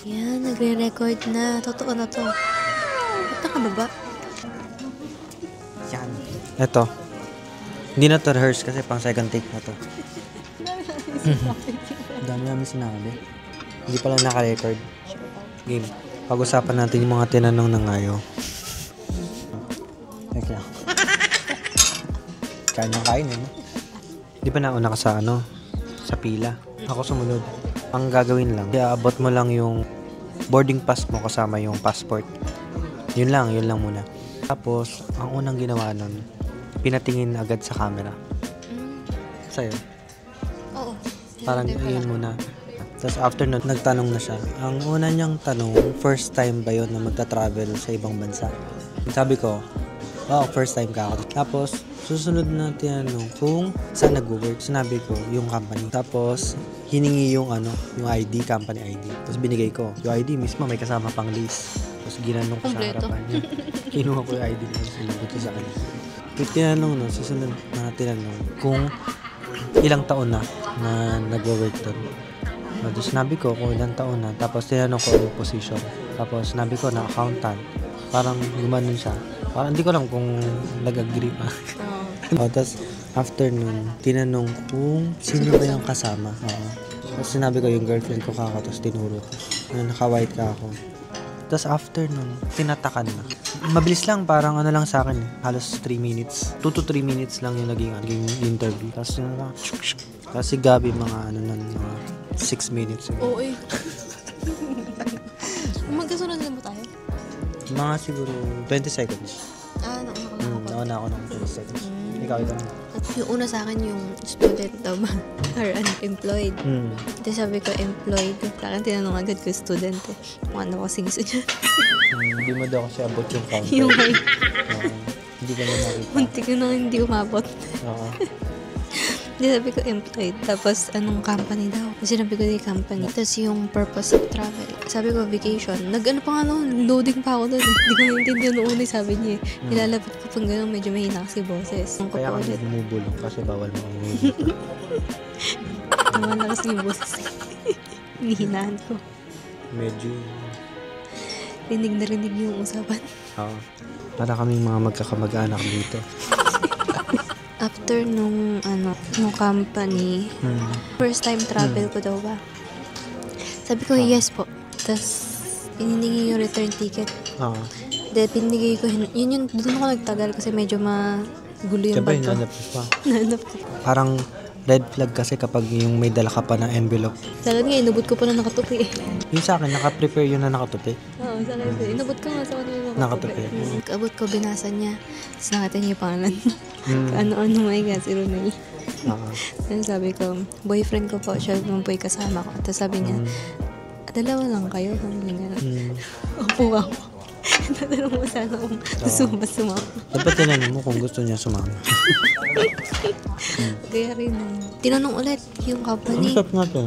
Yan, nagre-record na. Totoo na to. Ba't nakababa? Yan. Ito. Hindi na to rehearse kasi pang second take na to. Dami namin sinabi. Hindi pala naka-record. Game. Pag-usapan natin yung mga tinanong ng ayaw. Teka. Kain ng kain eh. Di ba nauna ka sa sa pila? Ako sumunod. Ang gagawin lang, iaabot mo lang yung boarding pass mo kasama yung passport. Yun lang muna. Tapos, ang unang ginawa nun, pinatingin agad sa camera. Sa'yo? Oo. Parang yun muna. Tapos after nun, nagtanong na siya. Ang una niyang tanong, first time ba yun na magta-travel sa ibang bansa? Sabi ko, first time ka ako. Tapos, susunod na tinanong kung saan nag-work. Sinabi ko, yung company. Tapos, hiningi yung ID, company ID. Tapos binigay ko. Yung ID mismo, may kasama pang list. Tapos ginanong ko sa harapan niya. Kinuha ko yung ID niya. Sinagot ko sa kanya. Yung tinanong susunod na tinanong kung ilang taon na nag-work doon. Tapos sinabi ko kung ilang taon na. Tapos tinanong ko yung position. Tapos sinabi ko na accountant. Parang gumanon siya. Parang hindi ko alam kung nag-agree pa. Tapos after nun, tinanong kung sino ba yung kasama. Tapos sinabi ko yung girlfriend ko kako. Tapos tinuro ko. Naka-white ka ako. Tapos after nun, tinatakan na. Mabilis lang, parang lang sa akin. Halos 3 minutes. 2 to 3 minutes lang yung naging interview. Tapos yun lang. Tapos si Gabi mga mga 6 minutes. Oo eh. Magkasunod na ba tayo? Mga siguro 20 seconds. Nauna ako ng 20 seconds. Ikaw. Yung una sa akin yung student daw ba? Or unemployed. Tapos sabi ko employed. Sa akin tinanong agad ko student eh. Kung ano kasing gusto niya. Hindi mo daw kasi abot yung counter. Yung height. Hindi ka na makita. Munti ko na hindi umabot. Oo. Hindi sabi ko employed. Tapos anong company daw? Kasi sinabi ko yung company. Tapos yung purpose of travel. Sabi ko vacation. Pa nga loading pa ako doon. Hindi ko naintindihan noon una sabi niya. Nilalapit ko pang gano'n medyo mahina kasi boses. Kaya kami bumubulong kasi bawal mo dito. Naman na kasi yung boses. Hinihinaan ko. Medyo Rinig na rinig yung usapan. Oo. Para kaming mga magkakamag-anak dito. After nung company, first time travel ko daw ba? Sabi ko, yes po. Tapos, ininigay yung return ticket. Oo. Then, pinigay ko, doon ako nagtagal kasi medyo magulo yung bag ko. Siyempre, pa. Nanap ko. Parang red flag kasi kapag yung may dala ka pa ng envelope. Sa akin nga, inubot ko pa na nakatupi eh. Yung sa akin, naka-prepare yun na nakatupi. Oo, sa akin. Inubot ko nga sa kanila Nakatupi. Abot ko, binasa niya. Tapos nakita niya yung pangalan. Ano, my God, si Ronel. Tapos sabi ko, boyfriend ko po, siya naman po yung kasama ko. Tapos sabi niya, dalawa lang kayo. Opo ako. Tatanong mo sana kung sumama. Dapat tinanong mo kung gusto niya sumama. Kaya rin tinanong ulit yung company. Ang sarap natin.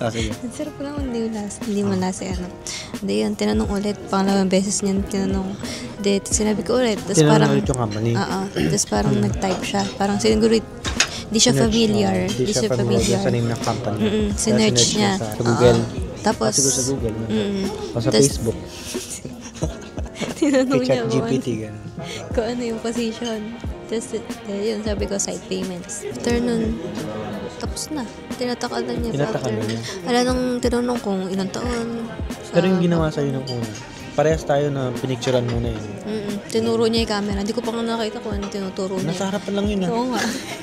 Sige. Ang sarap naman, hindi mo lasa Hindi yun, tinanong ulit. Pangalawang beses niya tinanong. Sinabi ko ulit. Tinanong ulit yung company. Tapos parang nag-type siya. Parang siguro hindi siya familiar. Hindi siya familiar sa name ng company. Sinerch niya. Sa Google. Tapos, siguro sa Google. O sa Facebook. Tinanong niya GPT, kung ano yung position. Tapos, yun, sabi ko, side payments. After nun, tapos na. Tinatakalan niya. Wala nang tinanong kung ilang taon. Pero yung ginawa sa'yo nung una, parehas tayo na pinicturean muna yun. Tinuro niya yung camera. Hindi ko pa nga nakita kung ano tinuturo niya. Nasa harapan lang yun Oo nga.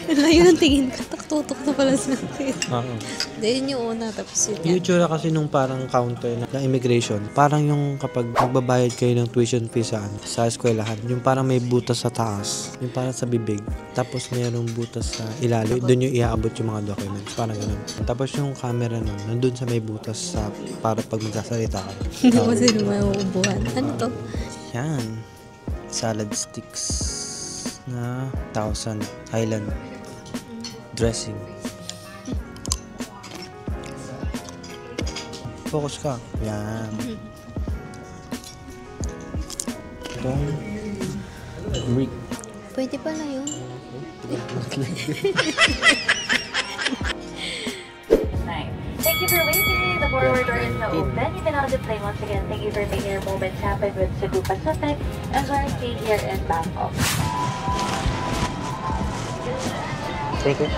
Layo ng tingin ko. Taktutok na pala sa akin. Oo. Dahil yung una, tapos yun. Yung itsura kasi nung parang counter na immigration, parang yung kapag magbabayad kayo ng tuition fee sa eskwelahan, yung parang may butas sa taas, yung parang sa bibig, tapos mayroong butas sa ilalim, doon yung iaabot yung mga documents, parang ganun. Tapos yung camera nun, nandun sa may butas para pag magsasalita ka. Hindi mo sila mauubuhan. Ano to? Yan. Salad sticks na 1,000 Highland dressing. Focus ka. Yan. Itong Greek. Pwede pala yun. Thank you for waiting. The forward door is now open. You can now play once again. Thank you for making your moments happen with Cebu Pacific as we're staying here in Bangkok. Thank you.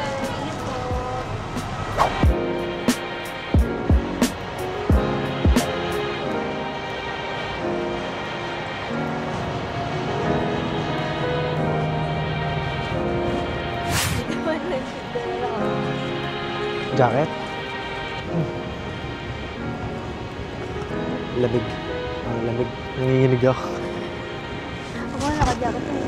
Jacket? Lamig. Ang lamig. Nanginginig ako. Ako naka-jacket eh.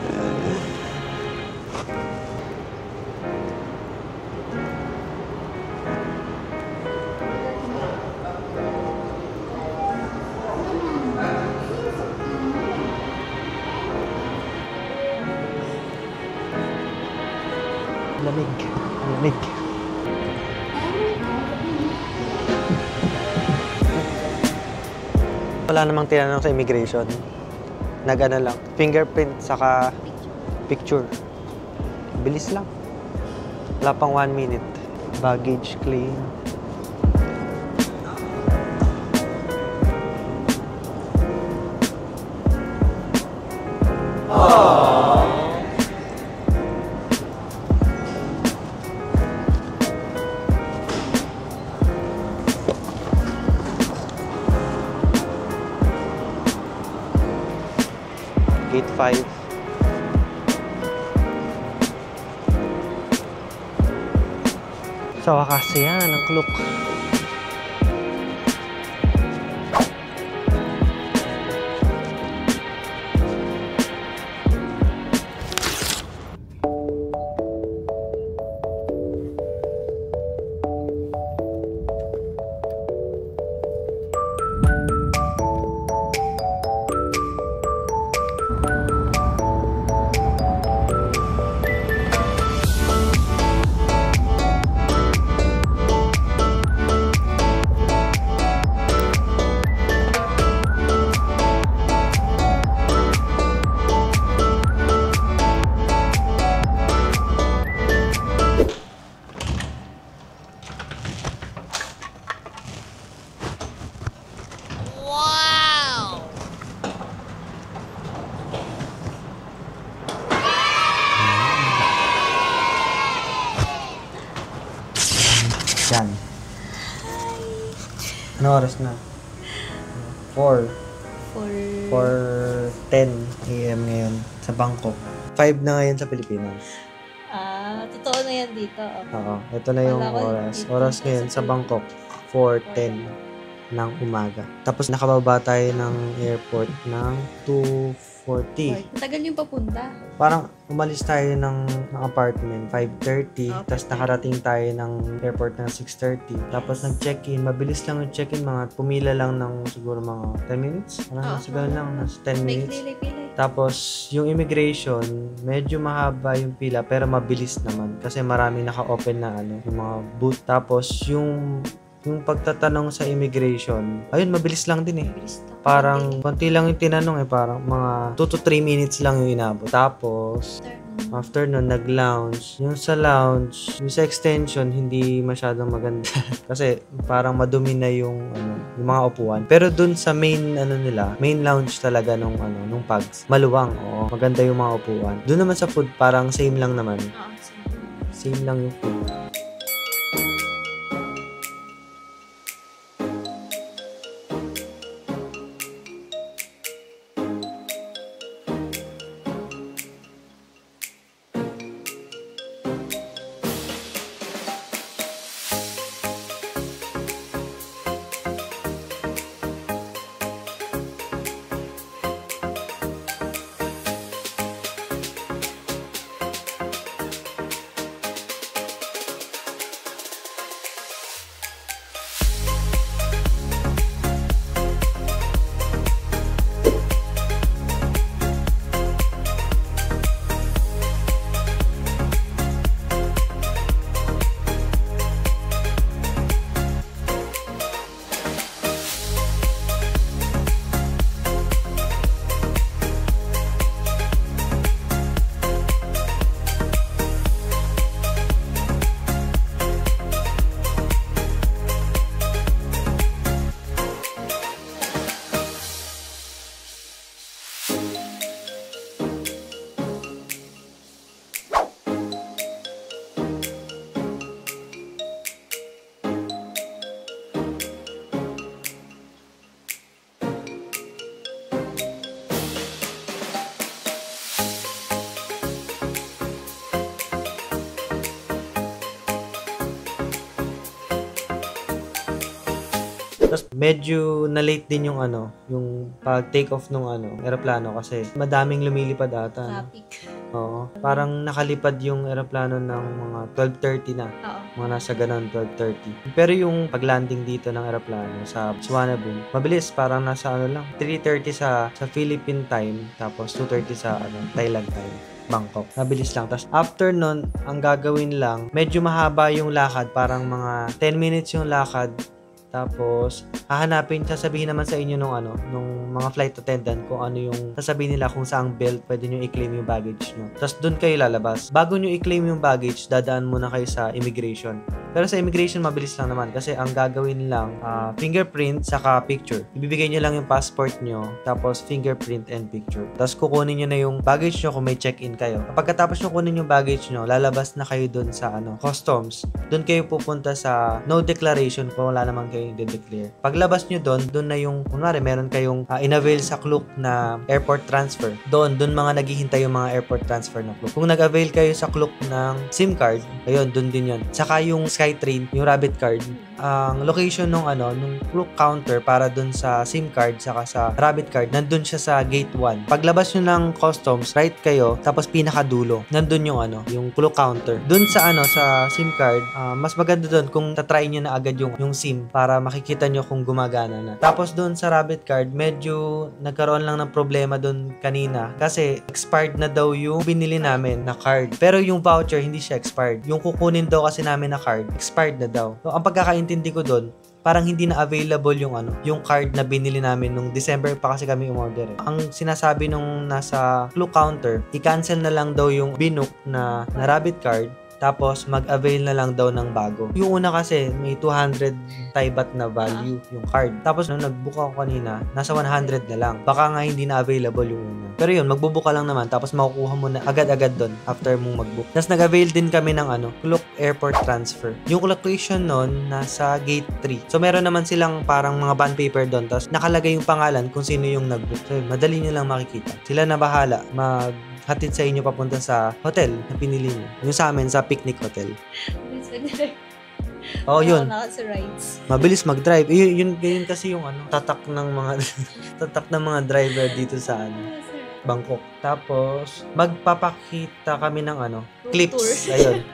Lamig. Lamig. Wala namang tinanong sa immigration. Nag-ano lang. Fingerprint saka picture. Bilis lang. Wala pang 1 minute. Baggage claim. Gate 5. Sa wakas yan, ang klok. Yan. Ano oras na? 4. 4:10 AM ngayon sa Bangkok. 5 na ngayon sa Pilipinas. Totoo na yan dito. Oo. Ito na yung oras. Oras ngayon sa Bangkok. 4:10 ng umaga. Tapos nakababa tayo ng airport ng 2:40. Tagal yung papunta. Parang umalis tayo ng apartment 5:30, tapos nakarating tayo ng airport ng 6:30. Tapos nag-check-in, mabilis lang yung check-in, mga pumila lang ng siguro mga 10 minutes. Parang siguro lang, nasa 10 minutes. Tapos yung immigration, medyo mahaba yung pila pero mabilis naman kasi maraming naka-open na yung mga booth. Tapos yung pagtatanong sa immigration, ayun, mabilis lang din eh. Parang, konti lang yung tinanong parang mga 2 to 3 minutes lang yung inabot. Tapos, after nun, nag-lounge. Yung sa lounge, yung sa extension, hindi masyadong maganda. Kasi, parang madumi na yung mga upuan. Pero dun sa main, main lounge talaga nung Pugs, maluwang, oo. Maganda yung mga upuan. Dun naman sa food, parang same lang naman. Same lang yung food. Medyo na-late din yung yung pag-take off nung eroplano kasi madaming lumilipad ata. Traffic. Oo. Parang nakalipad yung eroplano ng mga 12:30 na. Oo. Mga nasa ganun, 12:30. Pero yung pag-landing dito ng eroplano sa Suvarnabhumi, mabilis. Parang nasa 3:30 sa Philippine time, tapos 2:30 sa Thailand time. Bangkok. Mabilis lang. Tapos after nun, ang gagawin lang, medyo mahaba yung lakad. Parang mga 10 minutes yung lakad. Tapos, sasabihin naman sa inyo nung mga flight attendant kung ano yung sasabihin nila kung saang belt pwede nyo i-claim yung baggage nyo. Tapos, dun kayo lalabas. Bago nyo i-claim yung baggage, dadaan muna kayo sa immigration. Pero sa immigration, mabilis lang naman kasi ang gagawin lang, fingerprint saka picture. Ibibigay nyo lang yung passport nyo, tapos fingerprint and picture. Tapos, kukunin nyo na yung baggage nyo kung may check-in kayo. Pagkatapos nyo kunin yung baggage nyo, lalabas na kayo dun sa customs. Dun kayo pupunta sa no declaration kung wala naman kayo i-declare. Paglabas nyo doon na yung, kunwari, meron kayong in-avail sa Klook na airport transfer. Doon mga naghihintay yung mga airport transfer na Klook. Kung nag-avail kayo sa Klook ng SIM card, ayun, doon din yun. Saka yung SkyTrain, yung Rabbit card, ang location nung Klook counter para doon sa SIM card, saka sa Rabbit card, nandun siya sa gate 1. Paglabas nyo ng customs, right kayo, tapos pinakadulo, nandun yung yung Klook counter. Doon sa sa SIM card, mas maganda doon kung tatry nyo na agad yung SIM para makikita nyo kung gumagana na. Tapos doon sa Rabbit card, medyo nagkaroon lang ng problema doon kanina kasi expired na daw yung binili namin na card. Pero yung voucher, hindi siya expired. Yung kukunin daw kasi namin na card, expired na daw. So, ang pagkakaintindi ko doon, parang hindi na available yung card na binili namin nung December pa kasi kami umorder. Ang sinasabi nung nasa Klook counter, i-cancel na lang daw yung binook na Rabbit card. Tapos, mag-avail na lang daw ng bago. Yung una kasi, may 200 Thai baht na value yung card. Tapos, nung nag-book ako kanina, nasa 100 na lang. Baka nga hindi na available yung una. Pero yun, magbubook ka lang naman. Tapos, makukuha mo na agad-agad doon after mong mag-book. Tapos, nag-avail din kami ng Klook Airport Transfer. Yung location nun, nasa gate 3. So, meron naman silang parang mga bond paper doon. Tapos, nakalagay yung pangalan kung sino yung nag-book. So, madali nyo lang makikita. Sila na bahala hatid sa inyo papunta sa hotel na pinili nyo. Yung sa amin, sa Picnic Hotel. Oh, yun. Mabilis mag-drive. Yun kasi yung tatak ng mga driver dito sa Bangkok. Tapos, magpapakita kami ng clips. Ayun.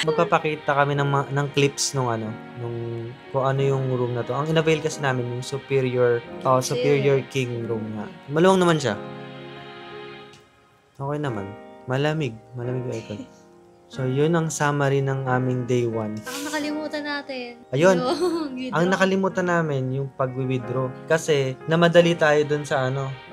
Magpapakita kami ng clips nung kung ano yung room na to. Ang in-avail kasi namin yung Superior King room nga. Maluwang naman siya. Okay naman. Malamig yung aircon. So, yun ang summary ng aming day 1. Ang nakalimutan natin. Ayun. Ang nakalimutan namin, yung pag-withdraw. Kasi, namadali tayo dun sa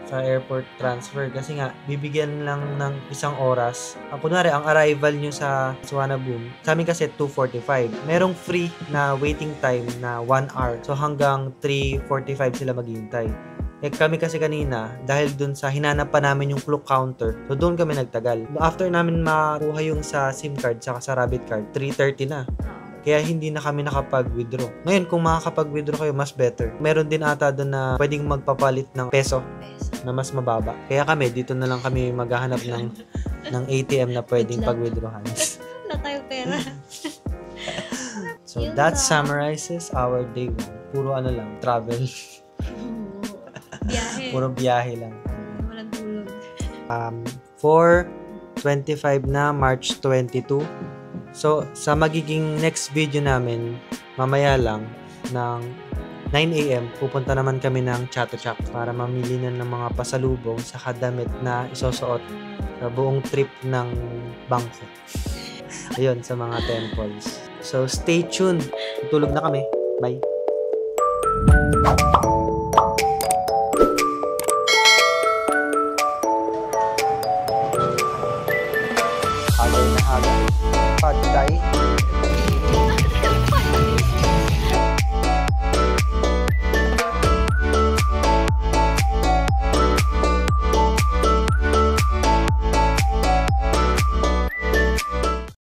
sa airport transfer. Kasi nga, bibigyan lang ng isang oras. Kunwari, ang arrival nyo sa Suvarnabhumi, sa amin kasi 2:45. Merong free na waiting time na 1 hour. So, hanggang 3:45 sila maghihintay. Kami kasi kanina, dahil dun sa hinanap pa namin yung Klook counter, so doon kami nagtagal. After namin makuha yung sa SIM card saka sa Rabbit card, 3:30 na. Kaya hindi na kami nakapag-withdraw. Ngayon, kung makakapag-withdraw kayo, mas better. Meron din ata doon na pwedeng magpapalit ng peso na mas mababa. Kaya kami, dito na lang kami maghahanap ng ATM na pwedeng pag-withdrawan. Wala tayong pera. So, that summarizes our day 1. Puro lang, travel. Biyahe. Puro biyahe lang. Walang tulog. 4:25 na, March 22. So, sa magiging next video namin, mamaya lang, ng 9 AM, pupunta naman kami ng Chatuchak para mamili na ng mga pasalubong sa damit na isusuot sa buong trip ng Bangkok. Ayun, sa mga temples. So, stay tuned. Tulog na kami. Bye. Pad Thai.